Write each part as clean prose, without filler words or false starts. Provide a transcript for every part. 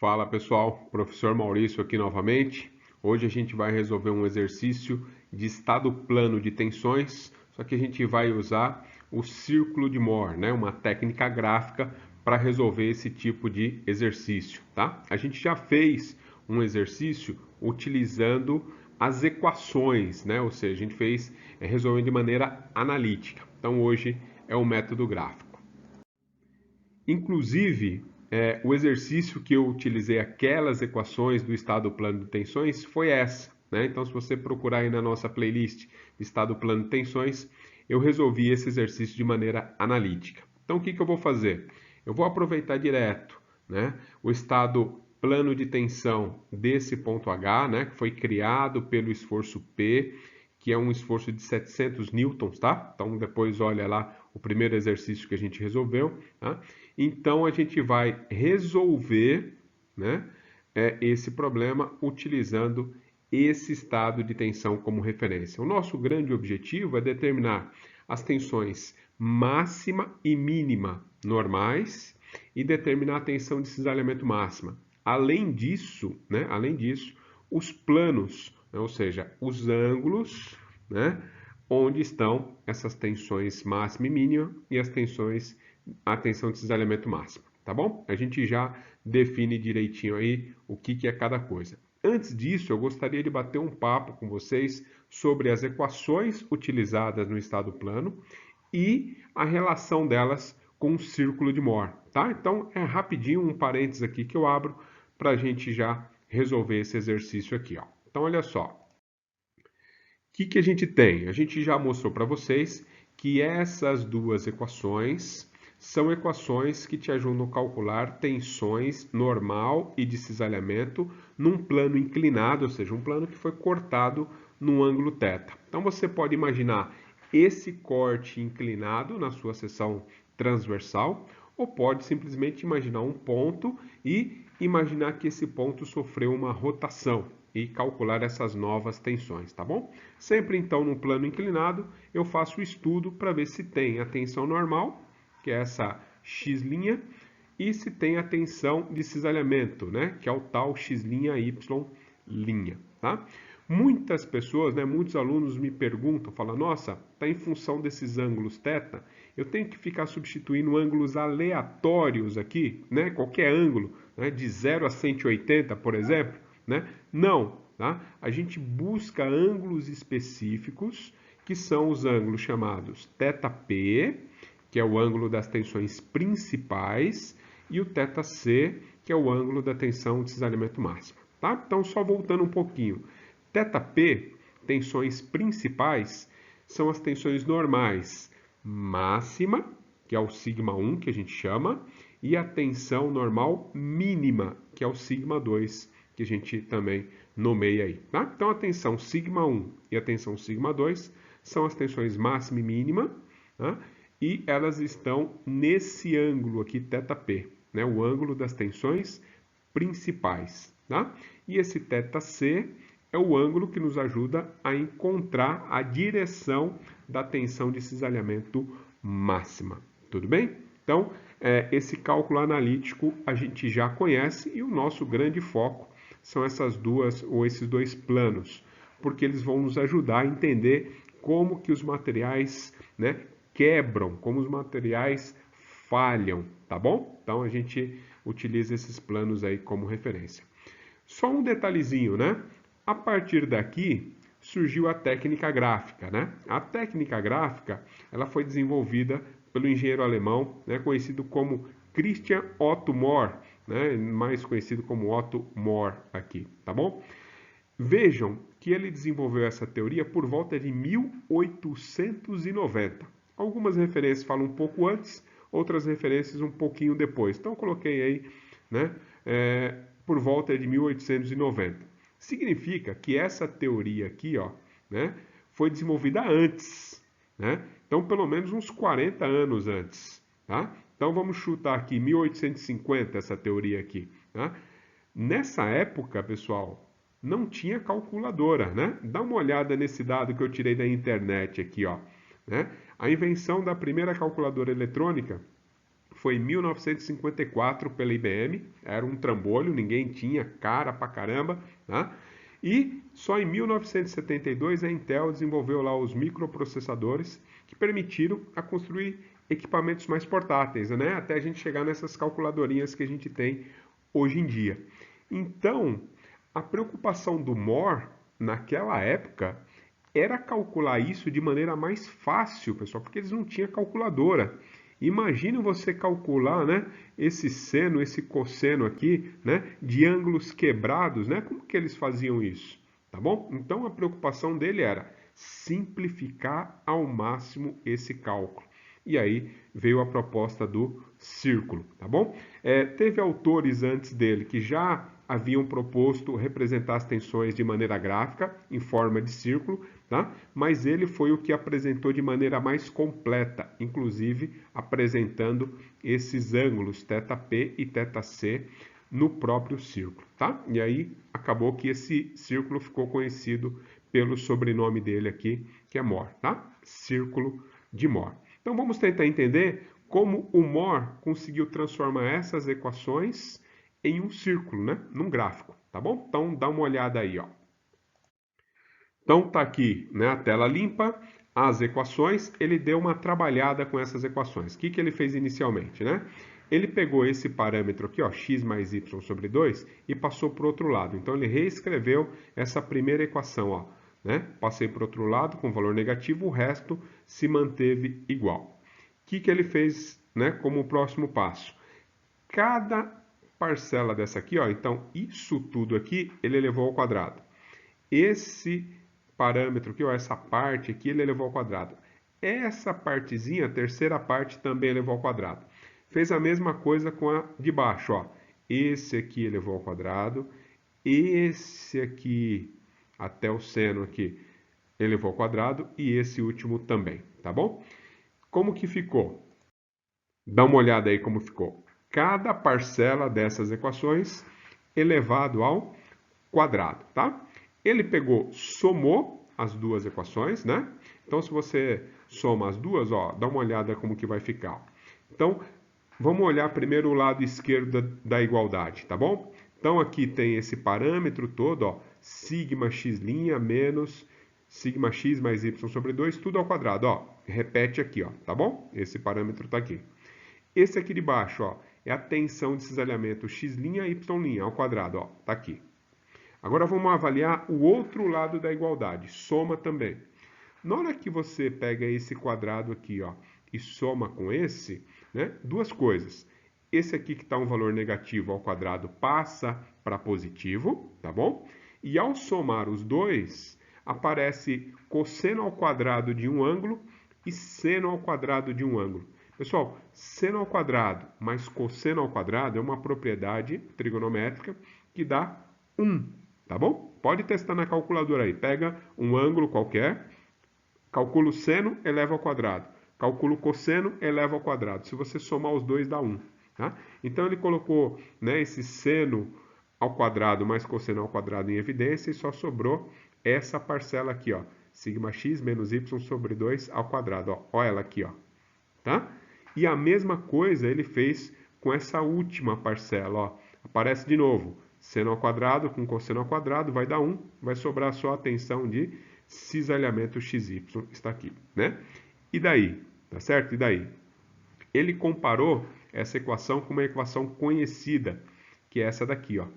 Fala pessoal, professor Maurício aqui novamente. Hoje a gente vai resolver um exercício de estado plano de tensões, só que a gente vai usar o círculo de Mohr, né? Uma técnica gráfica para resolver esse tipo de exercício, tá? A gente já fez um exercício utilizando as equações, né? Ou seja, a gente fez resolvendo de maneira analítica. Então hoje é o método gráfico. Inclusive, o exercício que eu utilizei aquelas equações do estado plano de tensões foi essa, né? Então, se você procurar aí na nossa playlist estado plano de tensões, eu resolvi esse exercício de maneira analítica. Então, o que eu vou fazer? Eu vou aproveitar direto, né, o estado plano de tensão desse ponto H, né, que foi criado pelo esforço P, que é um esforço de 700 newtons, tá? Então, depois olha lá o primeiro exercício que a gente resolveu, tá? Então, a gente vai resolver, né, esse problema utilizando esse estado de tensão como referência. O nosso grande objetivo é determinar as tensões máxima e mínima normais e determinar a tensão de cisalhamento máxima. Além disso, os planos, né, ou seja, os ângulos, né, onde estão essas tensões máxima e mínima e a tensão de cisalhamento máxima, tá bom? A gente já define direitinho aí o que é cada coisa. Antes disso, eu gostaria de bater um papo com vocês sobre as equações utilizadas no estado plano e a relação delas com o círculo de Mohr, tá? Então, é rapidinho um parênteses aqui que eu abro para a gente já resolver esse exercício aqui, ó. Então, olha só. O que a gente tem? A gente já mostrou para vocês que essas duas equações são equações que te ajudam a calcular tensões normal e de cisalhamento num plano inclinado, ou seja, um plano que foi cortado no ângulo θ. Então você pode imaginar esse corte inclinado na sua seção transversal, ou pode simplesmente imaginar um ponto e imaginar que esse ponto sofreu uma rotação e calcular essas novas tensões, tá bom? Sempre então no plano inclinado eu faço o estudo para ver se tem a tensão normal, que é essa x', e se tem a tensão de cisalhamento, né, que é o tal x', y', tá? Muitas pessoas, né, muitos alunos me perguntam, falam, nossa, tá em função desses ângulos θ, eu tenho que ficar substituindo ângulos aleatórios aqui, né, qualquer ângulo, né, de 0 a 180, por exemplo, né? Não, tá? A gente busca ângulos específicos, que são os ângulos chamados θP, que é o ângulo das tensões principais, e o θC, que é o ângulo da tensão de cisalhamento máxima, tá? Então, só voltando um pouquinho. θP, tensões principais, são as tensões normais máxima, que é o σ1, que a gente chama, e a tensão normal mínima, que é o σ2, que a gente também nomeia aí, tá? Então, a tensão σ1 e a tensão σ2 são as tensões máxima e mínima, tá? E elas estão nesse ângulo aqui, θP, né? O ângulo das tensões principais, tá? E esse θC é o ângulo que nos ajuda a encontrar a direção da tensão de cisalhamento máxima, tudo bem? Então, esse cálculo analítico a gente já conhece e o nosso grande foco são essas duas ou esses dois planos, porque eles vão nos ajudar a entender como que os materiais, né, quebram, como os materiais falham, tá bom? Então a gente utiliza esses planos aí como referência. Só um detalhezinho, né? A partir daqui surgiu a técnica gráfica, né? A técnica gráfica, ela foi desenvolvida pelo engenheiro alemão, né, conhecido como Christian Otto Mohr, né, mais conhecido como Otto Mohr aqui, tá bom? Vejam que ele desenvolveu essa teoria por volta de 1890. Algumas referências falam um pouco antes, outras referências um pouquinho depois. Então, eu coloquei aí, né, por volta de 1890. Significa que essa teoria aqui, ó, né, foi desenvolvida antes, né? Então, pelo menos uns 40 anos antes, tá? Então, vamos chutar aqui 1850 essa teoria aqui, tá? Nessa época, pessoal, não tinha calculadora, né? Dá uma olhada nesse dado que eu tirei da internet aqui, ó, né? A invenção da primeira calculadora eletrônica foi em 1954 pela IBM, era um trambolho, ninguém tinha, cara pra caramba, tá? E só em 1972 a Intel desenvolveu lá os microprocessadores que permitiram a construir equipamentos mais portáteis, né? Até a gente chegar nessas calculadorinhas que a gente tem hoje em dia. Então, a preocupação do Moore naquela época era calcular isso de maneira mais fácil, pessoal, porque eles não tinham calculadora. Imagine você calcular, né, esse seno, esse cosseno aqui, né, de ângulos quebrados, né? Como que eles faziam isso? Tá bom? Então a preocupação dele era simplificar ao máximo esse cálculo. E aí veio a proposta do círculo, tá bom? Teve autores antes dele que já haviam proposto representar as tensões de maneira gráfica, em forma de círculo, tá? Mas ele foi o que apresentou de maneira mais completa, inclusive apresentando esses ângulos θP e θC no próprio círculo, tá? E aí acabou que esse círculo ficou conhecido pelo sobrenome dele aqui, que é Moore, tá? Círculo de Moore. Então vamos tentar entender como o Moore conseguiu transformar essas equações em um círculo, né? Num gráfico, tá bom? Então dá uma olhada aí, ó. Então tá aqui, né, a tela limpa, as equações, ele deu uma trabalhada com essas equações. O que ele fez inicialmente, né? Ele pegou esse parâmetro aqui, ó, x mais y sobre 2, e passou para o outro lado. Então ele reescreveu essa primeira equação, ó, né? Passei para o outro lado com valor negativo, o resto se manteve igual. O que ele fez, né, como próximo passo? Cada parcela dessa aqui, ó, então isso tudo aqui, ele elevou ao quadrado. Esse parâmetro aqui, ó, essa parte aqui, ele elevou ao quadrado. Essa partezinha, a terceira parte, também elevou ao quadrado. Fez a mesma coisa com a de baixo, ó. Esse aqui elevou ao quadrado. Esse aqui, até o seno aqui, elevou ao quadrado. E esse último também, tá bom? Como que ficou? Dá uma olhada aí como ficou. Cada parcela dessas equações elevado ao quadrado, tá? Ele pegou, somou as duas equações, né? Então, se você soma as duas, ó, dá uma olhada como que vai ficar. Então, vamos olhar primeiro o lado esquerdo da igualdade, tá bom? Então, aqui tem esse parâmetro todo, ó, sigma x' menos sigma x mais y sobre 2, tudo ao quadrado, ó. Repete aqui, ó, tá bom? Esse parâmetro tá aqui. Esse aqui de baixo, ó, é a tensão de cisalhamento x', y' ao quadrado, ó, tá aqui. Agora vamos avaliar o outro lado da igualdade, soma também. Na hora que você pega esse quadrado aqui, ó, e soma com esse, né, duas coisas. Esse aqui que está um valor negativo ao quadrado passa para positivo, tá bom? E ao somar os dois, aparece cosseno ao quadrado de um ângulo e seno ao quadrado de um ângulo. Pessoal, seno ao quadrado mais cosseno ao quadrado é uma propriedade trigonométrica que dá 1, tá bom? Pode testar na calculadora aí. Pega um ângulo qualquer, calcula o seno, eleva ao quadrado. Calcula o cosseno, eleva ao quadrado. Se você somar os dois, dá 1. Tá? Então ele colocou, né, esse seno ao quadrado mais cosseno ao quadrado em evidência e só sobrou essa parcela aqui, ó. Sigma x menos y sobre 2 ao quadrado. Ó. Olha ela aqui, ó. Tá? E a mesma coisa ele fez com essa última parcela, ó. Aparece de novo, seno ao quadrado com cosseno ao quadrado vai dar 1, vai sobrar só a tensão de cisalhamento XY, está aqui, né? E daí, tá certo? E daí? Ele comparou essa equação com uma equação conhecida, que é essa daqui, ó,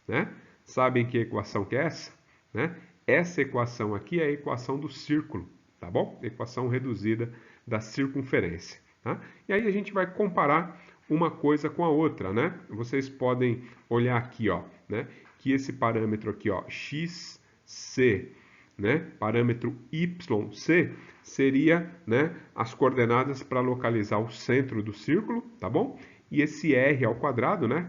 né? Sabem que equação que é essa? Né? Essa equação aqui é a equação do círculo, tá bom? Equação reduzida da circunferência, tá? E aí a gente vai comparar uma coisa com a outra, né? Vocês podem olhar aqui, ó, né? Que esse parâmetro aqui, ó, xc, né? Parâmetro yc seria, né, as coordenadas para localizar o centro do círculo, tá bom? E esse r ao quadrado, né,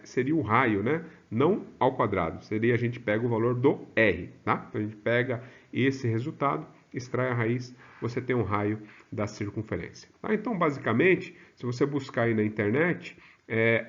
seria o raio, né? Não ao quadrado. Seria, a gente pega o valor do r, tá? Então a gente pega esse resultado, extrai a raiz, você tem um raio da circunferência. Tá? Então, basicamente, se você buscar aí na internet,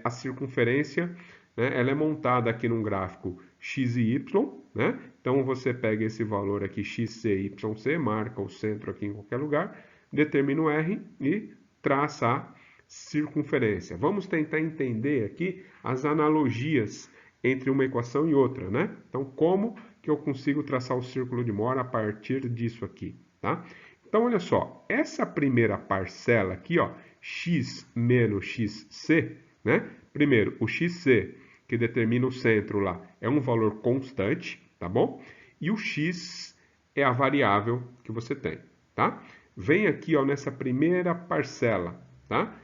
a circunferência, né, ela é montada aqui num gráfico x e y, né? Então, você pega esse valor aqui, xc, yc, marca o centro aqui em qualquer lugar, determina o r e traça a circunferência. Vamos tentar entender aqui as analogias entre uma equação e outra, né? Então, como que eu consigo traçar o círculo de Mohr a partir disso aqui, tá? Então, olha só, essa primeira parcela aqui, ó, x menos xc, né? Primeiro, o xc, que determina o centro lá, é um valor constante, tá bom? E o x é a variável que você tem, tá? Vem aqui, ó, nessa primeira parcela, tá?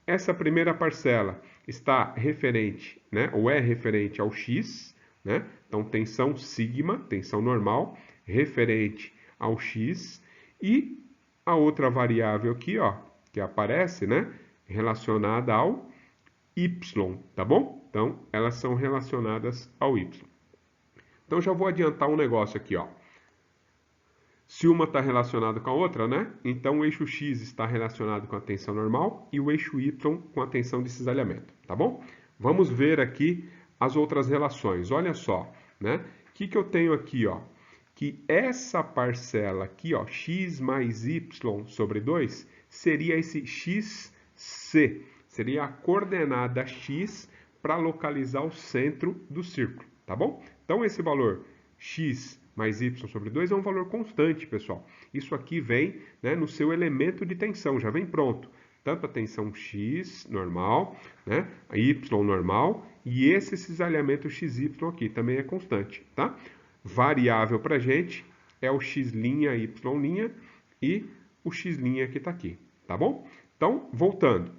Essa primeira parcela está referente, né, ou é referente ao x, né? Então, tensão sigma, tensão normal, referente ao x, e a outra variável aqui, ó, que aparece, né, relacionada ao y, tá bom? Então, elas são relacionadas ao y. Então, já vou adiantar um negócio aqui, ó. Se uma está relacionada com a outra, né? Então o eixo X está relacionado com a tensão normal e o eixo Y com a tensão de cisalhamento, tá bom? Vamos ver aqui as outras relações. Olha só, né? O que eu tenho aqui, ó? Que essa parcela aqui, ó, x mais y sobre 2, seria esse xc. Seria a coordenada x para localizar o centro do círculo, tá bom? Então esse valor x mais y sobre 2 é um valor constante, pessoal. Isso aqui vem, né, no seu elemento de tensão, já vem pronto. Tanto a tensão x normal, né, a y normal, e esse cisalhamento xy aqui também é constante, tá? Variável para a gente é o x', y' e o x' que está aqui, tá bom? Então, voltando.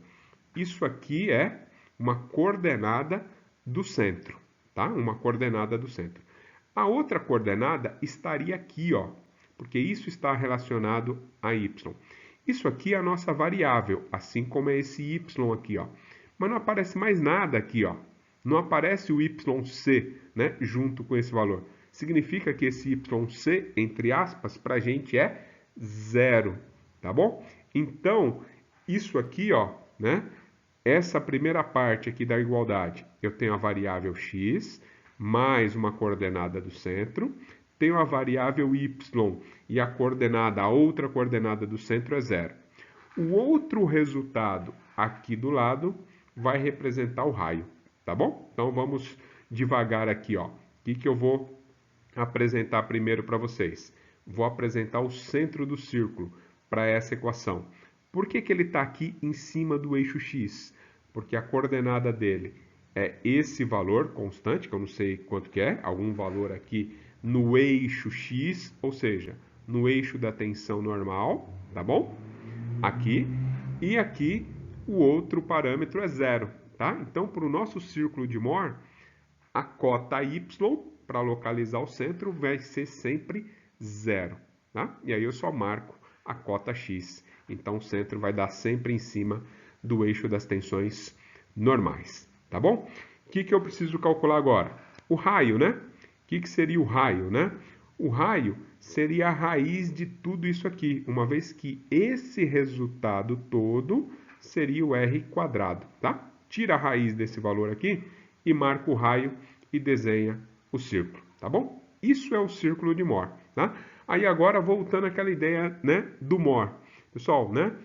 Isso aqui é uma coordenada do centro, tá? Uma coordenada do centro. A outra coordenada estaria aqui, ó, porque isso está relacionado a y. Isso aqui é a nossa variável, assim como é esse y aqui, ó. Mas não aparece mais nada aqui, ó. Não aparece o yc, né, junto com esse valor. Significa que esse yc, entre aspas, para a gente é zero, tá bom? Então, isso aqui, ó, né, essa primeira parte aqui da igualdade, eu tenho a variável x, mais uma coordenada do centro, tenho a variável y e a outra coordenada do centro é zero. O outro resultado aqui do lado vai representar o raio, tá bom? Então vamos devagar aqui, ó. O que eu vou apresentar primeiro para vocês? Vou apresentar o centro do círculo para essa equação. Por que ele está aqui em cima do eixo x? Porque a coordenada dele é esse valor constante, que eu não sei quanto que é, algum valor aqui no eixo x, ou seja, no eixo da tensão normal, tá bom? Aqui, e aqui o outro parâmetro é zero, tá? Então, para o nosso círculo de Mohr, a cota y, para localizar o centro, vai ser sempre zero, tá? E aí eu só marco a cota x. Então, o centro vai dar sempre em cima do eixo das tensões normais. Tá bom? O que eu preciso calcular agora? O raio, né? O que seria o raio, né? O raio seria a raiz de tudo isso aqui, uma vez que esse resultado todo seria o r quadrado, tá? Tira a raiz desse valor aqui e marca o raio e desenha o círculo, tá bom? Isso é o círculo de Mohr, tá? Aí agora, voltando àquela ideia, né, do Mohr. Pessoal, né?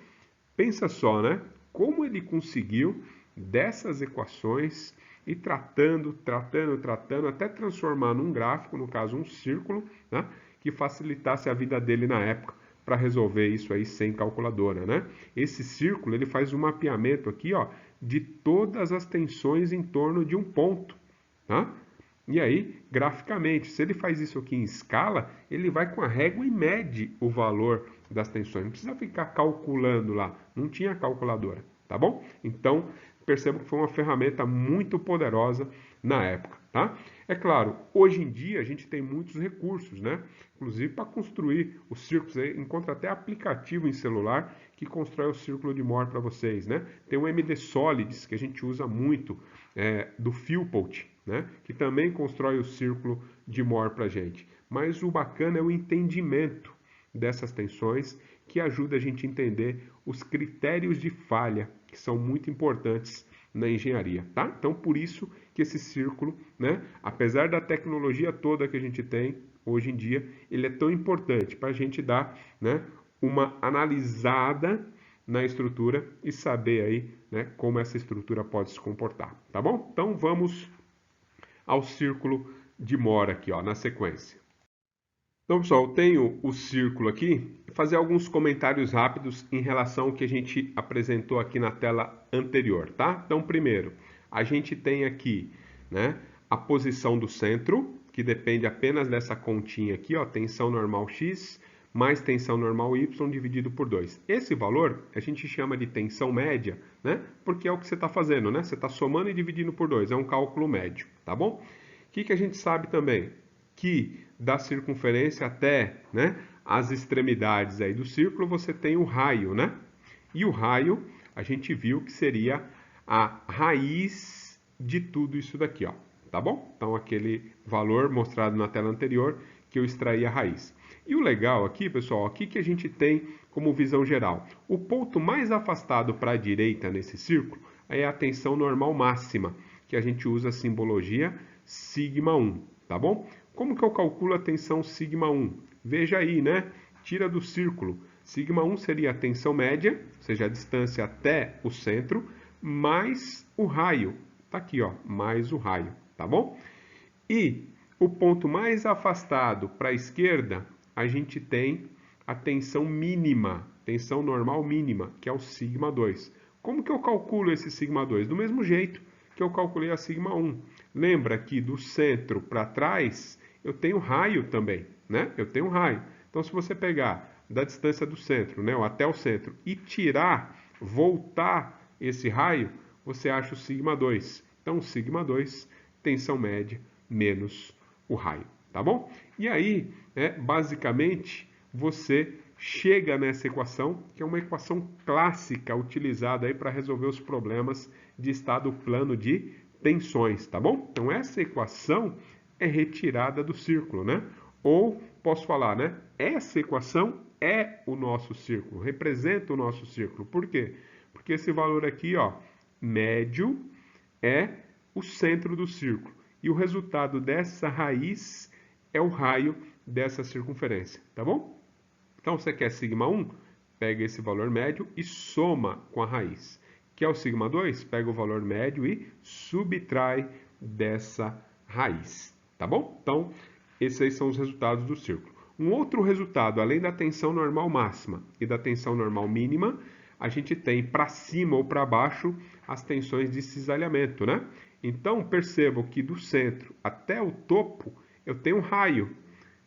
Pensa só, né? Como ele conseguiu dessas equações e tratando, até transformar num gráfico, no caso um círculo, né, que facilitasse a vida dele na época para resolver isso aí sem calculadora, né? Esse círculo, ele faz um mapeamento aqui, ó, de todas as tensões em torno de um ponto, tá? E aí, graficamente, se ele faz isso aqui em escala, ele vai com a régua e mede o valor das tensões. Não precisa ficar calculando lá, não tinha calculadora, tá bom? Então, percebo que foi uma ferramenta muito poderosa na época, tá? É claro, hoje em dia a gente tem muitos recursos, né? Inclusive para construir os círculos, aí, encontra até aplicativo em celular que constrói o círculo de Mohr para vocês, né? Tem o MD Solids, que a gente usa muito, do Philpott, né? Que também constrói o círculo de Mohr para a gente. Mas o bacana é o entendimento dessas tensões, que ajuda a gente a entender os critérios de falha, que são muito importantes na engenharia, tá? Então, por isso que esse círculo, né, apesar da tecnologia toda que a gente tem hoje em dia, ele é tão importante para a gente dar, né, uma analisada na estrutura e saber aí, né, como essa estrutura pode se comportar, tá bom? Então vamos ao círculo de Moore aqui, ó, na sequência. Então, pessoal, eu tenho o círculo aqui, fazer alguns comentários rápidos em relação ao que a gente apresentou aqui na tela anterior, tá? Então, primeiro, a gente tem aqui, né, a posição do centro, que depende apenas dessa continha aqui, ó, tensão normal X mais tensão normal Y dividido por 2. Esse valor a gente chama de tensão média, né? Porque é o que você está fazendo, né? Você está somando e dividindo por 2, é um cálculo médio, tá bom? O que a gente sabe também? Que da circunferência até, né, as extremidades aí do círculo você tem o raio, né? E o raio a gente viu que seria a raiz de tudo isso daqui, ó, tá bom? Então aquele valor mostrado na tela anterior que eu extraí a raiz. E o legal aqui, pessoal, aqui que a gente tem como visão geral. O ponto mais afastado para a direita nesse círculo é a tensão normal máxima, que a gente usa a simbologia sigma 1, tá bom? Como que eu calculo a tensão sigma 1? Veja aí, né? Tira do círculo. Sigma 1 seria a tensão média, ou seja, a distância até o centro, mais o raio. Tá aqui, ó, mais o raio, tá bom? E o ponto mais afastado para a esquerda, a gente tem a tensão mínima, tensão normal mínima, que é o sigma 2. Como que eu calculo esse sigma 2? Do mesmo jeito que eu calculei a sigma 1. Lembra que do centro para trás, eu tenho raio também, né? Eu tenho raio. Então, se você pegar da distância do centro, né, ou até o centro, e tirar, voltar esse raio, você acha o sigma 2. Então, sigma 2, tensão média menos o raio, tá bom? E aí, basicamente, você chega nessa equação, que é uma equação clássica utilizada aí para resolver os problemas de estado plano de tensões, tá bom? Então, essa equação é retirada do círculo, né? Ou, posso falar, né? Essa equação é o nosso círculo, representa o nosso círculo. Por quê? Porque esse valor aqui, ó, médio, é o centro do círculo. E o resultado dessa raiz é o raio dessa circunferência, tá bom? Então, você quer sigma 1? Pega esse valor médio e soma com a raiz. Quer o sigma 2? Pega o valor médio e subtrai dessa raiz, tá bom? Então, esses aí são os resultados do círculo. Um outro resultado, além da tensão normal máxima e da tensão normal mínima, a gente tem para cima ou para baixo as tensões de cisalhamento, né? Então, percebam que do centro até o topo eu tenho um raio.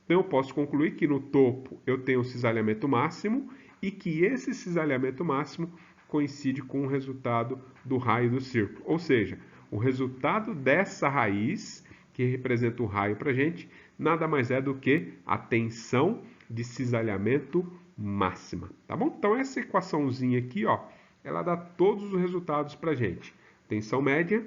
Então, eu posso concluir que no topo eu tenho o cisalhamento máximo e que esse cisalhamento máximo coincide com o resultado do raio do círculo. Ou seja, o resultado dessa raiz, que representa o raio para a gente, nada mais é do que a tensão de cisalhamento máxima, tá bom? Então, essa equaçãozinha aqui, ó, ela dá todos os resultados para a gente. Tensão média,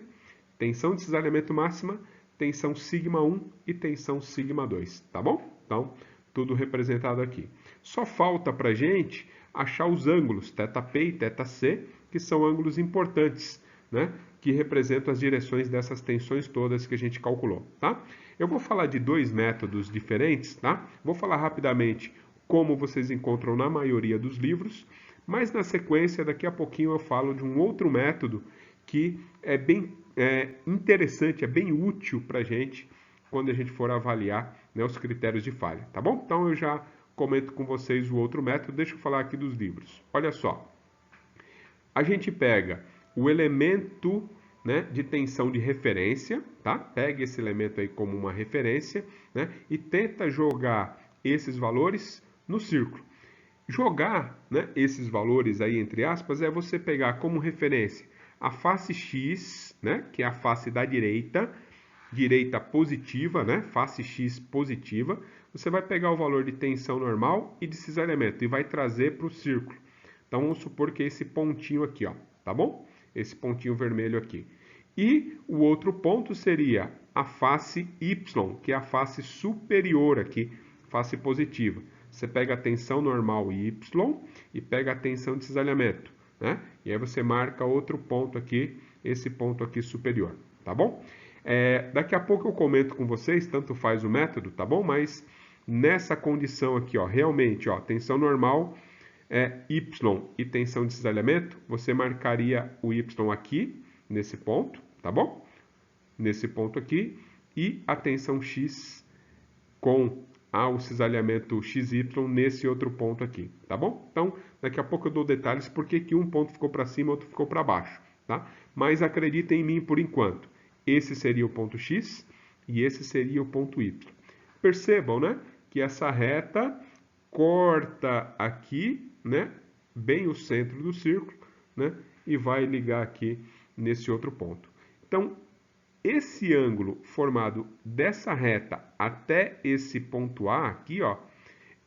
tensão de cisalhamento máxima, tensão sigma 1 e tensão sigma 2, tá bom? Então, tudo representado aqui. Só falta para a gente achar os ângulos θP e θC, que são ângulos importantes, né? Que representam as direções dessas tensões todas que a gente calculou, tá? Eu vou falar de dois métodos diferentes, tá? Vou falar rapidamente como vocês encontram na maioria dos livros, mas na sequência, daqui a pouquinho eu falo de um outro método que é bem interessante, é bem útil para a gente quando a gente for avaliar, né, os critérios de falha, tá bom? Então eu já comento com vocês o outro método, deixa eu falar aqui dos livros. Olha só, a gente pega o elemento, né, de tensão de referência, tá? Pega esse elemento aí como uma referência, né, e tenta jogar esses valores no círculo. Jogar, né, esses valores aí, entre aspas, é você pegar como referência a face X, né, que é a face da direita, direita positiva, né, face X positiva. Você vai pegar o valor de tensão normal e de cisalhamento e vai trazer para o círculo. Então, vamos supor que é esse pontinho aqui, ó, tá bom? Esse pontinho vermelho aqui. E o outro ponto seria a face Y, que é a face superior aqui, face positiva. Você pega a tensão normal Y e pega a tensão de cisalhamento, né? E aí você marca outro ponto aqui, esse ponto aqui superior, tá bom? Daqui a pouco eu comento com vocês, tanto faz o método, tá bom? Mas nessa condição aqui, ó, realmente, ó, tensão normal Y e tensão de cisalhamento, você marcaria o Y aqui, nesse ponto, tá bom? Nesse ponto aqui, e a tensão X com o cisalhamento XY nesse outro ponto aqui, tá bom? Então, daqui a pouco eu dou detalhes porque que um ponto ficou para cima e outro ficou para baixo, tá? Mas acreditem em mim por enquanto. Esse seria o ponto X e esse seria o ponto Y. Percebam, né, que essa reta corta aqui, né, bem o centro do círculo, né, e vai ligar aqui nesse outro ponto. Então, esse ângulo formado dessa reta até esse ponto A aqui, ó,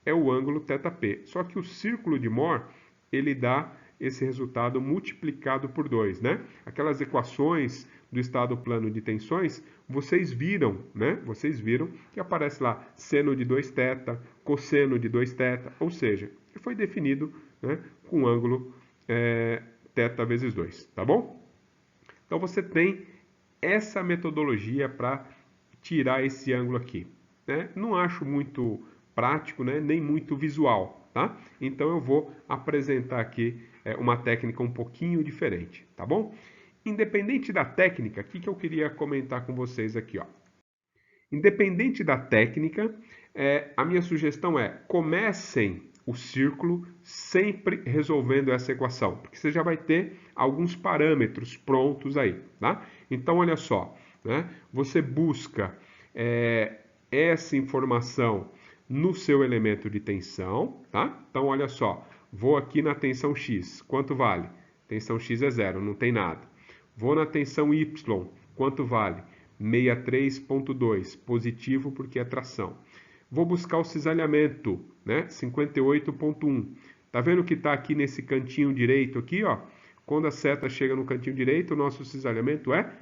é o ângulo θP. Só que o círculo de Mohr, ele dá esse resultado multiplicado por 2, né? Aquelas equações do estado plano de tensões, vocês viram, né? Vocês viram que aparece lá seno de 2θ, cosseno de 2θ, ou seja, foi definido, né, com ângulo θ vezes 2, tá bom? Então você tem essa metodologia para tirar esse ângulo aqui, né? Não acho muito prático, né? Nem muito visual, tá? Então eu vou apresentar aqui uma técnica um pouquinho diferente, tá bom? Independente da técnica, o que eu queria comentar com vocês aqui, ó. Independente da técnica, a minha sugestão é comecem o círculo sempre resolvendo essa equação, porque você já vai ter alguns parâmetros prontos aí, tá? Então, olha só, né? Você busca essa informação no seu elemento de tensão, tá? Então, olha só, vou aqui na tensão X, quanto vale? Tensão X é 0, não tem nada. Vou na tensão Y, quanto vale? 63,2, positivo porque é tração. Vou buscar o cisalhamento, né? 58,1. Tá vendo que está aqui nesse cantinho direito aqui, ó? Quando a seta chega no cantinho direito, o nosso cisalhamento é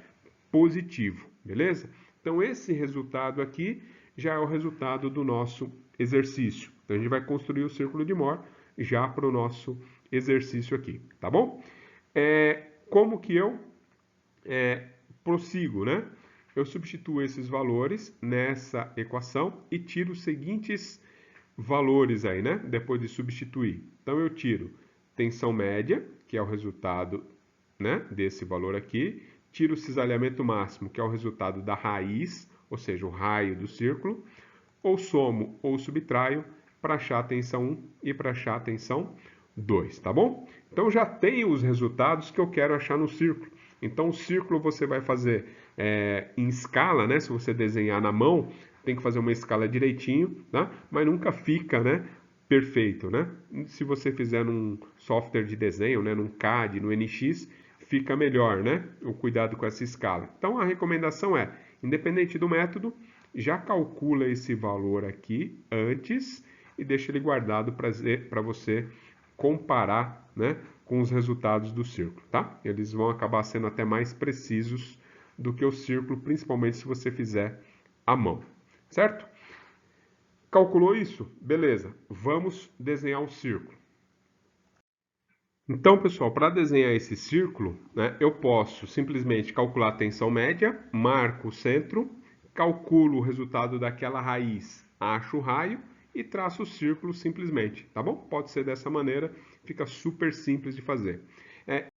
positivo, beleza? Então esse resultado aqui já é o resultado do nosso exercício. Então a gente vai construir o círculo de Mohr já para o nosso exercício aqui, tá bom? Como que eu prossigo, né? Eu substituo esses valores nessa equação e tiro os seguintes valores aí, né? Depois de substituir. Então, eu tiro tensão média, que é o resultado, né, desse valor aqui. Tiro o cisalhamento máximo, que é o resultado da raiz, ou seja, o raio do círculo. Ou somo ou subtraio para achar a tensão 1 e para achar a tensão 2, tá bom? Então, já tenho os resultados que eu quero achar no círculo. Então, o círculo você vai fazer em escala, né? Se você desenhar na mão, tem que fazer uma escala direitinho, tá? Mas nunca fica, né, perfeito, né? Se você fizer num software de desenho, né, num CAD, no NX, fica melhor, né? O cuidado com essa escala. Então, a recomendação é, independente do método, já calcula esse valor aqui antes e deixa ele guardado para você comparar, né, com os resultados do círculo, tá? Eles vão acabar sendo até mais precisos do que o círculo, principalmente se você fizer à mão, certo? Calculou isso? Beleza, vamos desenhar um círculo. Então, pessoal, para desenhar esse círculo, né, eu posso simplesmente calcular a tensão média, marco o centro, calculo o resultado daquela raiz, acho o raio e traço o círculo simplesmente, tá bom? Pode ser dessa maneira, fica super simples de fazer.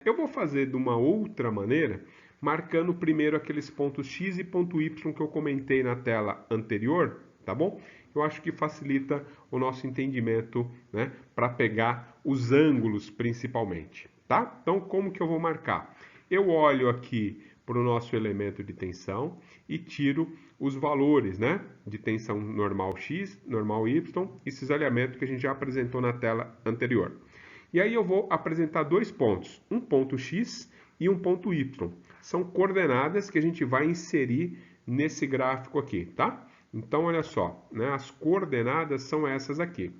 Eu vou fazer de uma outra maneira, marcando primeiro aqueles pontos X e ponto Y que eu comentei na tela anterior, tá bom? Eu acho que facilita o nosso entendimento, né, para pegar os ângulos principalmente, tá? Então, como que eu vou marcar? Eu olho aqui para o nosso elemento de tensão e tiro os valores, né, de tensão normal X, normal Y e cisalhamento que a gente já apresentou na tela anterior. E aí eu vou apresentar dois pontos, um ponto X e um ponto Y. São coordenadas que a gente vai inserir nesse gráfico aqui, tá? Então, olha só, né, as coordenadas são essas aqui.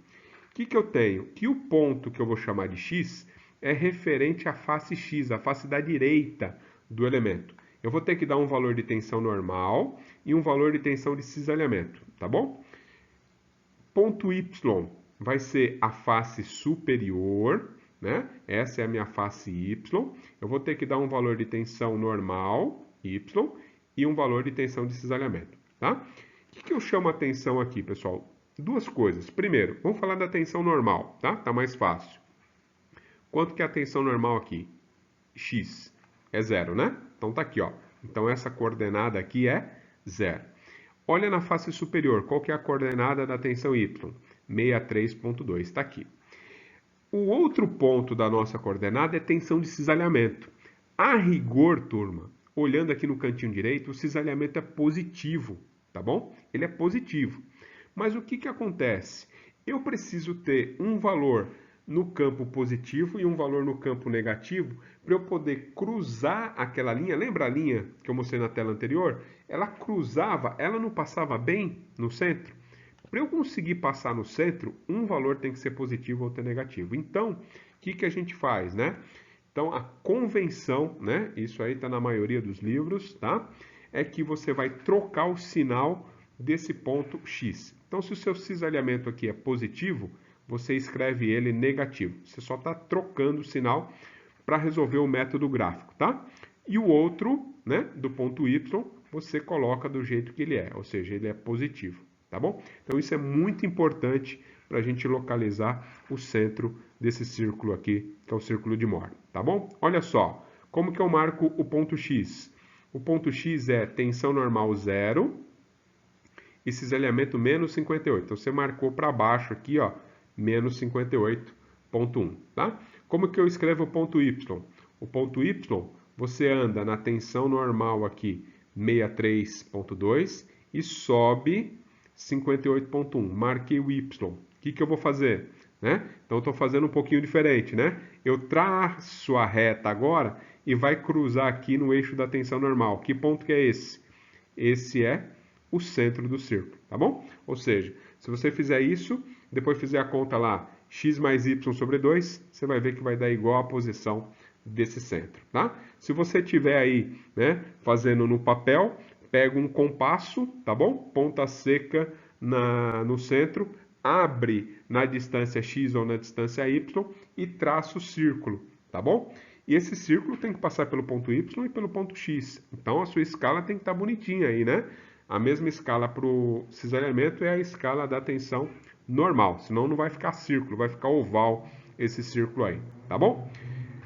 O que eu tenho? Que o ponto que eu vou chamar de X é referente à face X, a face da direita do elemento. Eu vou ter que dar um valor de tensão normal e um valor de tensão de cisalhamento, tá bom? Ponto Y vai ser a face superior, né? Essa é a minha face Y. Eu vou ter que dar um valor de tensão normal, Y, e um valor de tensão de cisalhamento, tá? O que eu chamo a atenção aqui, pessoal? Duas coisas. Primeiro, vamos falar da tensão normal, tá? Tá mais fácil. Quanto que é a tensão normal aqui? X. É zero, né? Então tá aqui, ó. Então essa coordenada aqui é zero. Olha na face superior, qual que é a coordenada da tensão Y? 63,2, está aqui. O outro ponto da nossa coordenada é tensão de cisalhamento. A rigor, turma, olhando aqui no cantinho direito, o cisalhamento é positivo, tá bom? Ele é positivo. Mas o que que acontece? Eu preciso ter um valor no campo positivo e um valor no campo negativo para eu poder cruzar aquela linha. Lembra a linha que eu mostrei na tela anterior? Ela cruzava, ela não passava bem no centro? Para eu conseguir passar no centro, um valor tem que ser positivo ou outro negativo. Então, o que que a gente faz, né? Então, a convenção, né? Isso aí está na maioria dos livros, tá? É que você vai trocar o sinal desse ponto X. Então, se o seu cisalhamento aqui é positivo, você escreve ele negativo. Você só está trocando o sinal para resolver o método gráfico, tá? E o outro, né, do ponto Y, você coloca do jeito que ele é, ou seja, ele é positivo, tá bom? Então isso é muito importante para a gente localizar o centro desse círculo aqui, que é o círculo de Mohr, tá bom? Olha só, como que eu marco o ponto X? O ponto X é tensão normal 0 e cisalhamento menos 58. Então você marcou para baixo aqui, ó, menos 58,1, tá? Como que eu escrevo o ponto Y? O ponto Y, você anda na tensão normal aqui, 63,2 e sobe 58,1. Marquei o Y. O que que eu vou fazer? Né? Então, eu estou fazendo um pouquinho diferente, né? Eu traço a reta agora e vai cruzar aqui no eixo da tensão normal. Que ponto que é esse? Esse é o centro do círculo, tá bom? Ou seja, se você fizer isso, depois fizer a conta lá, x mais y sobre 2, você vai ver que vai dar igual a posição desse centro, tá? Se você tiver aí, né, fazendo no papel, pega um compasso, tá bom? Ponta seca no centro, abre na distância x ou na distância y e traça o círculo, tá bom? E esse círculo tem que passar pelo ponto y e pelo ponto x. Então a sua escala tem que estar bonitinha aí, né? A mesma escala para o cisalhamento é a escala da tensão normal, senão não vai ficar círculo, vai ficar oval esse círculo aí, tá bom?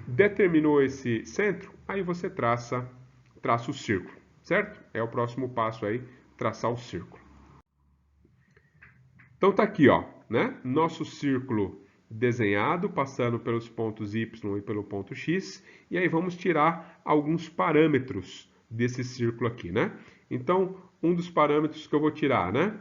Determinou esse centro, aí você traça o círculo, certo? É o próximo passo aí, traçar o círculo. Então tá aqui, ó, né? Nosso círculo desenhado, passando pelos pontos Y e pelo ponto X, e aí vamos tirar alguns parâmetros desse círculo aqui, né? Então, um dos parâmetros que eu vou tirar, né?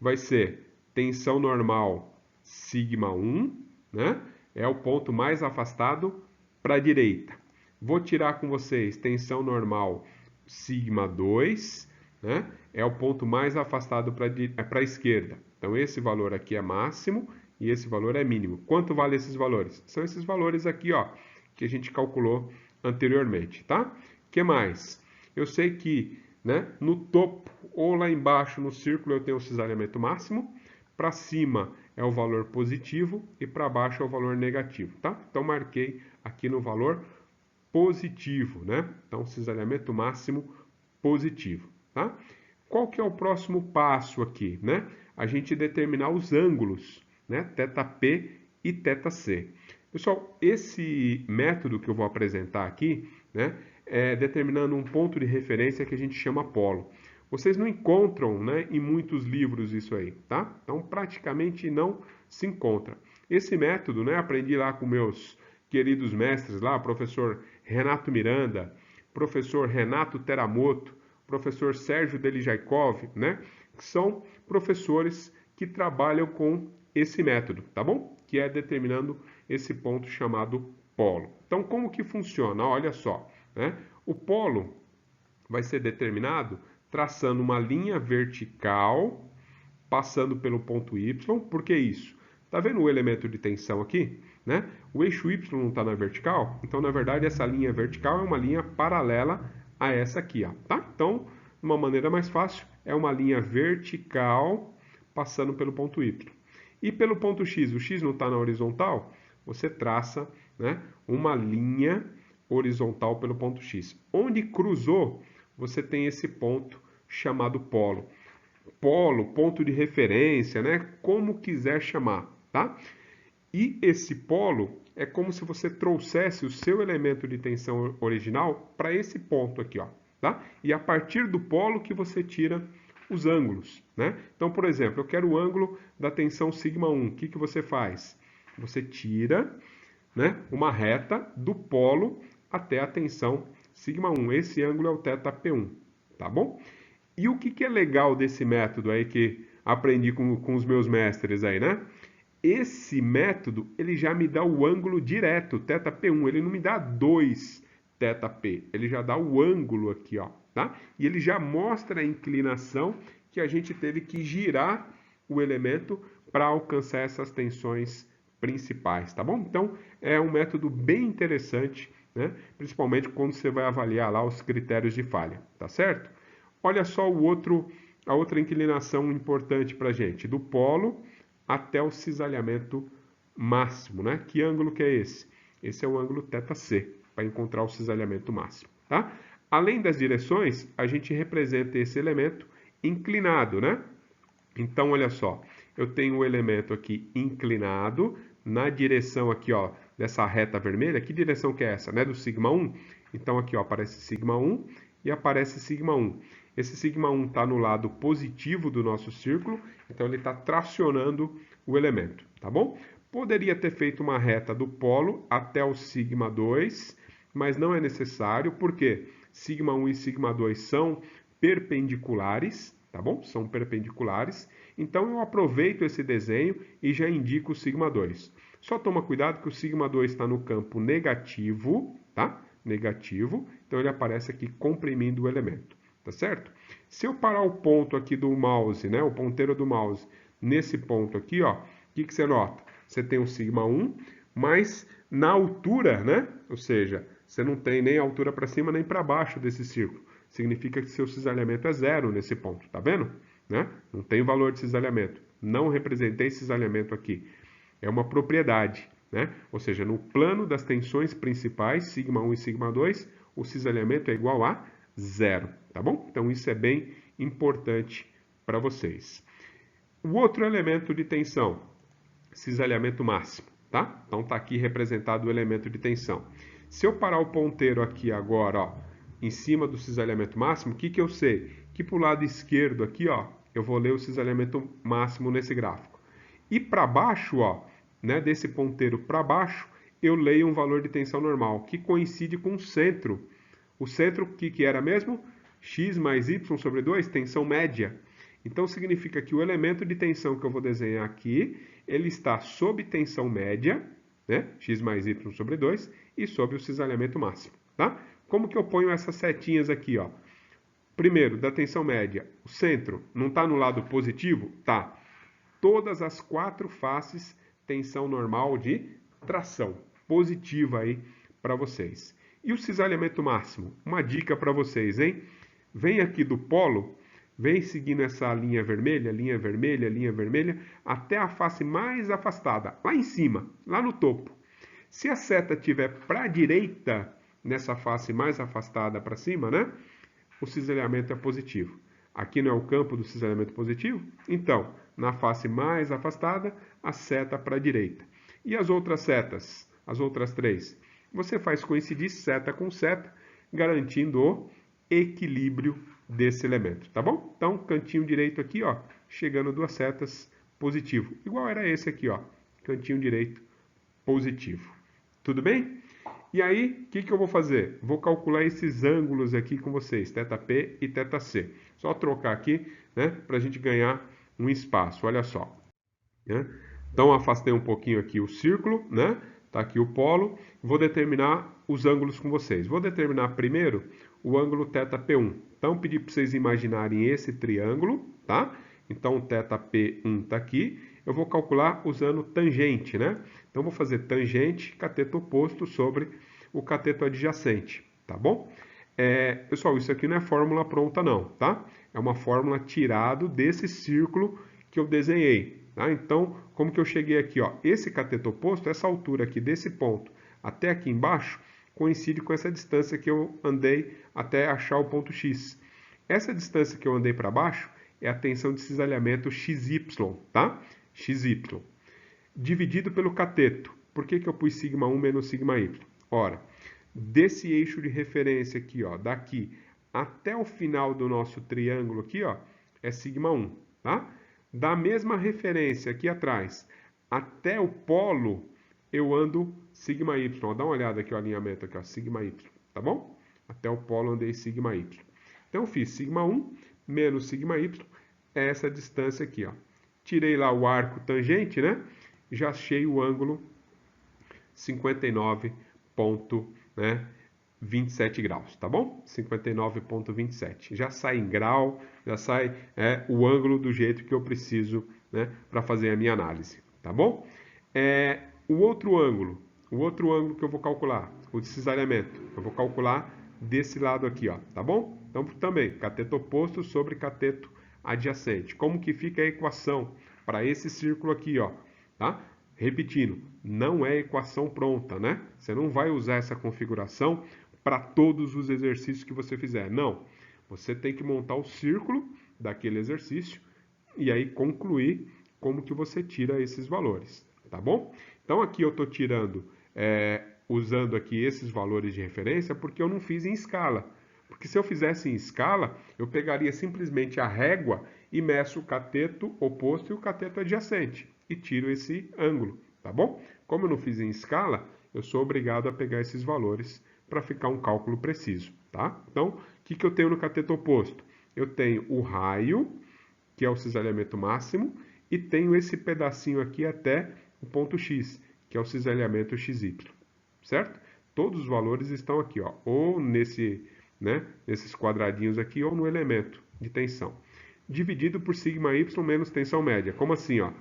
Vai ser tensão normal sigma 1, né? É o ponto mais afastado para a direita. Vou tirar com vocês tensão normal sigma 2, né? É o ponto mais afastado para a esquerda. Então, esse valor aqui é máximo e esse valor é mínimo. Quanto vale esses valores? São esses valores aqui, ó, que a gente calculou anteriormente, tá? O que mais? Eu sei que, né, no topo ou lá embaixo no círculo eu tenho o cisalhamento máximo, para cima é o valor positivo e para baixo é o valor negativo, tá? Então, marquei aqui no valor positivo, né? Então, cisalhamento máximo positivo, tá? Qual que é o próximo passo aqui, né? A gente determinar os ângulos, né? θP e θC. Pessoal, esse método que eu vou apresentar aqui, né? É determinando um ponto de referência que a gente chama polo. Vocês não encontram, né, em muitos livros isso aí, tá? Então, praticamente não se encontra. Esse método, né, aprendi lá com meus queridos mestres lá, professor Renato Miranda, professor Renato Teramoto, professor Sérgio Delijaikov, né, que são professores que trabalham com esse método, tá bom? Que é determinando esse ponto chamado polo. Então, como que funciona? Olha só, né? O polo vai ser determinado traçando uma linha vertical, passando pelo ponto Y. Por que isso? Tá vendo o elemento de tensão aqui? Né? O eixo Y não está na vertical, então na verdade essa linha vertical é uma linha paralela a essa aqui, ó, tá? Então, de uma maneira mais fácil, é uma linha vertical passando pelo ponto Y. E pelo ponto X, o X não está na horizontal, você traça, né, uma linha horizontal pelo ponto X. Onde cruzou, você tem esse ponto chamado polo. Polo, ponto de referência, né? Como quiser chamar, tá? E esse polo é como se você trouxesse o seu elemento de tensão original para esse ponto aqui, ó, tá? E a partir do polo que você tira os ângulos, né? Então, por exemplo, eu quero o ângulo da tensão σ1. O que que você faz? Você tira, né, uma reta do polo até a tensão σ1. Esse ângulo é o θp1, tá bom? E o que que é legal desse método aí que aprendi com os meus mestres aí, né? Esse método, ele já me dá o ângulo direto, θp1, ele não me dá 2 θp, ele já dá o ângulo aqui, ó, tá? E ele já mostra a inclinação que a gente teve que girar o elemento para alcançar essas tensões principais, tá bom? Então, é um método bem interessante, né? Principalmente quando você vai avaliar lá os critérios de falha, tá certo? Olha só a outra inclinação importante para a gente, do polo até o cisalhamento máximo, né? Que ângulo que é esse? Esse é o ângulo θc, para encontrar o cisalhamento máximo, tá? Além das direções, a gente representa esse elemento inclinado, né? Então, olha só, eu tenho o elemento aqui inclinado na direção aqui, ó, dessa reta vermelha. Que direção que é essa, né? Do σ1. Então, aqui, ó, aparece σ1 e aparece σ1. Esse σ1 está no lado positivo do nosso círculo, então ele está tracionando o elemento, tá bom? Poderia ter feito uma reta do polo até o σ2, mas não é necessário, porque σ1 e σ2 são perpendiculares, tá bom? São perpendiculares. Então eu aproveito esse desenho e já indico o σ2. Só toma cuidado que o σ2 está no campo negativo, tá? Negativo, então ele aparece aqui comprimindo o elemento, tá certo? Se eu parar o ponto aqui do mouse, né, o ponteiro do mouse, nesse ponto aqui, ó, o que que você nota? Você tem o σ1, mas na altura, né, ou seja, você não tem nem altura para cima nem para baixo desse círculo. Significa que seu cisalhamento é zero nesse ponto, tá vendo? Né? Não tem valor de cisalhamento. Não representei cisalhamento aqui. É uma propriedade, né? Ou seja, no plano das tensões principais, σ1 e σ2, o cisalhamento é igual a zero, tá bom? Então isso é bem importante para vocês. O outro elemento de tensão, cisalhamento máximo, tá? Então tá aqui representado o elemento de tensão. Se eu parar o ponteiro aqui agora, ó, em cima do cisalhamento máximo, o que que eu sei? Que para o lado esquerdo aqui, ó, eu vou ler o cisalhamento máximo nesse gráfico. E para baixo, ó, né, desse ponteiro para baixo, eu leio um valor de tensão normal, que coincide com o centro. O centro, o que que era mesmo? X mais Y sobre 2, tensão média. Então, significa que o elemento de tensão que eu vou desenhar aqui, ele está sob tensão média, né? X mais Y sobre 2, e sob o cisalhamento máximo, tá? Como que eu ponho essas setinhas aqui, ó? Primeiro, da tensão média, o centro não está no lado positivo? Tá. Todas as 4 faces, tensão normal de tração, positiva aí para vocês. E o cisalhamento máximo? Uma dica para vocês, hein? Vem aqui do polo, vem seguindo essa linha vermelha, linha vermelha, linha vermelha, até a face mais afastada, lá em cima, lá no topo. Se a seta estiver para a direita, nessa face mais afastada para cima, né? O cisalhamento é positivo. Aqui não é o campo do cisalhamento positivo? Então, na face mais afastada, a seta para a direita. E as outras setas, as outras 3? Você faz coincidir seta com seta, garantindo o equilíbrio desse elemento, tá bom? Então, cantinho direito aqui, ó, chegando 2 setas, positivo. Igual era esse aqui, ó, cantinho direito, positivo. Tudo bem? E aí, o que que eu vou fazer? Vou calcular esses ângulos aqui com vocês, θP e θC. Só trocar aqui, né, para a gente ganhar um espaço, olha só. Né? Então, afastei um pouquinho aqui o círculo, né? Tá aqui o polo. Vou determinar os ângulos com vocês. Vou determinar primeiro o ângulo θP1. Então, pedi para vocês imaginarem esse triângulo, tá? Então, o θP1 está aqui. Eu vou calcular usando tangente, né? Então, vou fazer tangente, cateto oposto sobre o cateto adjacente, tá bom? Pessoal, isso aqui não é fórmula pronta não, tá? É uma fórmula tirado desse círculo que eu desenhei, tá? Então, como que eu cheguei aqui, ó? Esse cateto oposto, essa altura aqui desse ponto até aqui embaixo, coincide com essa distância que eu andei até achar o ponto X. Essa distância que eu andei para baixo é a tensão de cisalhamento XY, tá? XY. dividido pelo cateto. Por que eu pus sigma 1 menos sigma y? Ora, desse eixo de referência aqui, ó, daqui até o final do nosso triângulo aqui, ó, é sigma 1, tá? Da mesma referência aqui atrás até o polo, eu ando sigma y. Ó, dá uma olhada aqui o alinhamento aqui, ó, sigma y, tá bom? Até o polo andei sigma y. Então, eu fiz sigma 1 menos sigma y, é essa distância aqui, ó. Tirei lá o arco tangente, né? Já achei o ângulo 59,27 graus, tá bom? 59,27. Já sai em grau, já sai o ângulo do jeito que eu preciso, né, para fazer a minha análise, tá bom? O outro ângulo que eu vou calcular, o de cisalhamento, eu vou calcular desse lado aqui, ó, tá bom? Então, também, cateto oposto sobre cateto adjacente. Como que fica a equação para esse círculo aqui, ó, tá? Repetindo, não é equação pronta, né? Você não vai usar essa configuração para todos os exercícios que você fizer. Não. Você tem que montar o círculo daquele exercício e aí concluir como que você tira esses valores, tá bom? Então, aqui eu estou tirando, usando aqui esses valores de referência porque eu não fiz em escala. Porque se eu fizesse em escala, eu pegaria simplesmente a régua e meço o cateto oposto e o cateto adjacente e tiro esse ângulo, tá bom? Como eu não fiz em escala, eu sou obrigado a pegar esses valores para ficar um cálculo preciso, tá? Então, o que eu tenho no cateto oposto? Eu tenho o raio, que é o cisalhamento máximo, e tenho esse pedacinho aqui até o ponto X, que é o cisalhamento XY, certo? Todos os valores estão aqui, ó, ou nesses quadradinhos aqui, ou no elemento de tensão. Dividido por sigma y menos tensão média. Como assim, ó?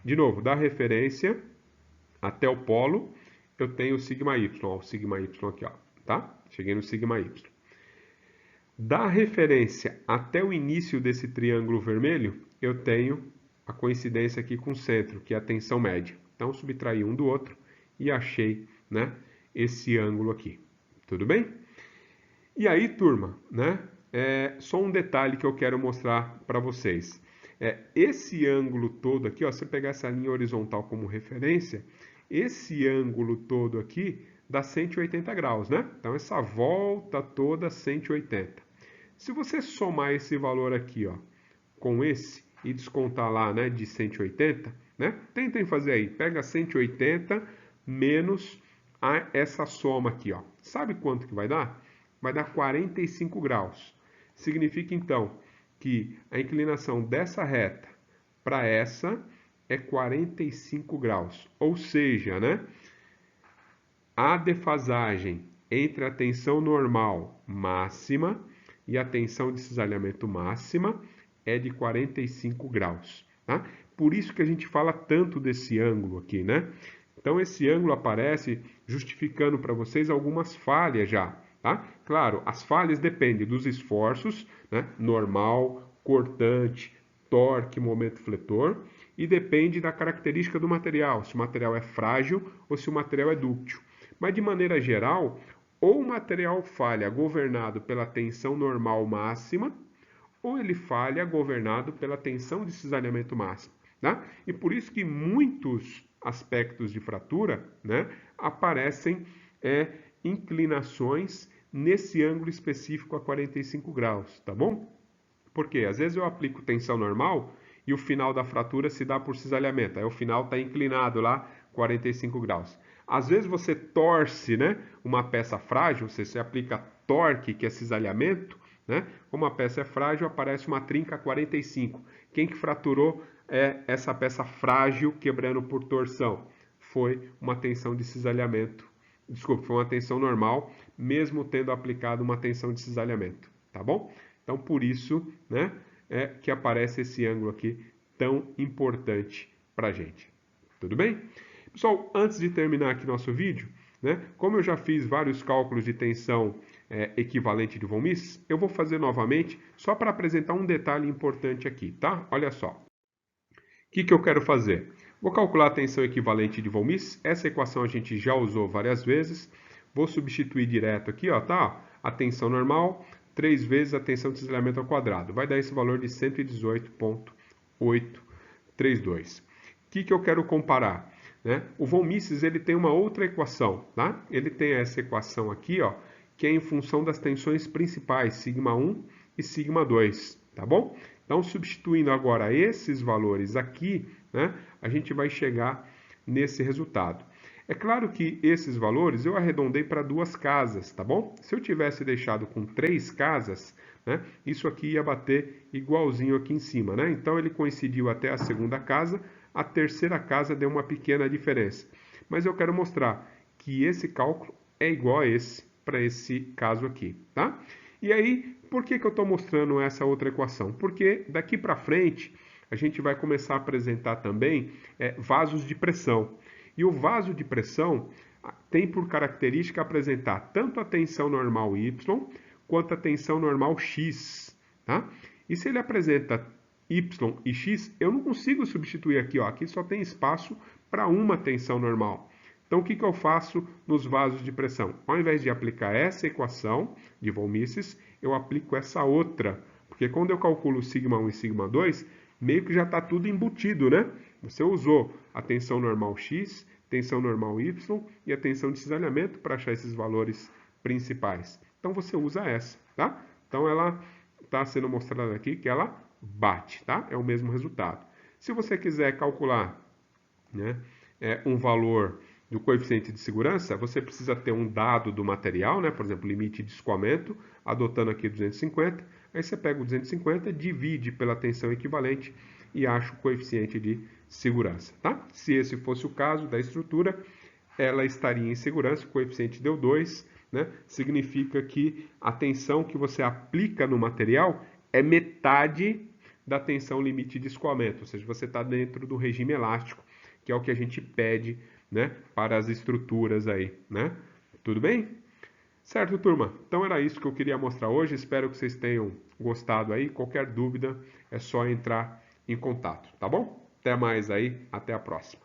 De novo, da referência até o polo, eu tenho o sigma y, ó, o sigma y aqui, ó, tá? Cheguei no sigma y. Da referência até o início desse triângulo vermelho, eu tenho a coincidência aqui com o centro, que é a tensão média. Então, subtraí um do outro e achei, né, esse ângulo aqui. Tudo bem? E aí, turma, né, só um detalhe que eu quero mostrar para vocês. Esse ângulo todo aqui, ó, se você pegar essa linha horizontal como referência, esse ângulo todo aqui dá 180 graus, né? Então, essa volta toda 180. Se você somar esse valor aqui, ó, com esse e descontar lá, né, de 180, né? Tentem fazer aí. Pega 180 menos essa soma aqui, ó. Sabe quanto que vai dar? Vai dar 45 graus. Significa, então, que a inclinação dessa reta para essa é 45 graus. Ou seja, né, a defasagem entre a tensão normal máxima e a tensão de cisalhamento máxima é de 45 graus. Tá? Por isso que a gente fala tanto desse ângulo aqui, né? Então, esse ângulo aparece justificando para vocês algumas falhas já. Tá? Claro, as falhas dependem dos esforços, né? Normal, cortante, torque, momento fletor, e depende da característica do material, se o material é frágil ou se o material é dúctil. Mas, de maneira geral, ou o material falha governado pela tensão normal máxima, ou ele falha governado pela tensão de cisalhamento máximo. Tá? E por isso que muitos aspectos de fratura, né, aparecem inclinações nesse ângulo específico a 45 graus, tá bom? Porque às vezes eu aplico tensão normal e o final da fratura se dá por cisalhamento, aí o final está inclinado lá 45 graus. Às vezes você torce, né, uma peça frágil, você aplica torque, que é cisalhamento, né? Como a peça é frágil, aparece uma trinca 45. Quem que fraturou essa peça frágil quebrando por torção? Foi uma tensão de cisalhamento. Desculpa, foi uma tensão normal, mesmo tendo aplicado uma tensão de cisalhamento, tá bom? Então, por isso, né, que aparece esse ângulo aqui tão importante para a gente. Tudo bem? Pessoal, antes de terminar aqui nosso vídeo, né, como eu já fiz vários cálculos de tensão equivalente de von Mises, eu vou fazer novamente só para apresentar um detalhe importante aqui, tá? Olha só. O que eu quero fazer? Vou calcular a tensão equivalente de von Mises. Essa equação a gente já usou várias vezes. Vou substituir direto aqui, ó, tá? A tensão normal, 3 vezes a tensão de cisalhamento ao quadrado. Vai dar esse valor de 118,832. O que eu quero comparar? né? O von Mises ele tem uma outra equação, tá? Ele tem essa equação aqui, ó, que é em função das tensões principais, σ1 e σ2, tá bom? Então, substituindo agora esses valores aqui, né, a gente vai chegar nesse resultado. É claro que esses valores eu arredondei para 2 casas, tá bom? Se eu tivesse deixado com 3 casas, né, isso aqui ia bater igualzinho aqui em cima, né? Então, ele coincidiu até a segunda casa, a terceira casa deu uma pequena diferença. Mas eu quero mostrar que esse cálculo é igual a esse, para esse caso aqui, tá? E aí, por que eu estou mostrando essa outra equação? Porque daqui para frente, a gente vai começar a apresentar também vasos de pressão. E o vaso de pressão tem por característica apresentar tanto a tensão normal Y quanto a tensão normal X, tá? E se ele apresenta Y e X, eu não consigo substituir aqui, ó. Aqui só tem espaço para uma tensão normal. Então, o que eu faço nos vasos de pressão? Ao invés de aplicar essa equação de von Mises, eu aplico essa outra. Porque quando eu calculo σ1 e σ2, meio que já está tudo embutido, né? Você usou a tensão normal X, tensão normal Y e a tensão de cisalhamento para achar esses valores principais. Então, você usa essa, tá? Então, ela está sendo mostrada aqui que ela bate, tá? É o mesmo resultado. Se você quiser calcular, né, um valor do coeficiente de segurança, você precisa ter um dado do material, né? Por exemplo, limite de escoamento, adotando aqui 250. Aí você pega o 250, divide pela tensão equivalente e acha o coeficiente de segurança, tá? Se esse fosse o caso da estrutura, ela estaria em segurança, o coeficiente deu 2, né? Significa que a tensão que você aplica no material é metade da tensão limite de escoamento, ou seja, você está dentro do regime elástico, que é o que a gente pede, né, para as estruturas aí, né? Tudo bem? Certo, turma? Então era isso que eu queria mostrar hoje. Espero que vocês tenham gostado aí. Qualquer dúvida é só entrar em contato, tá bom? Até mais aí, até a próxima.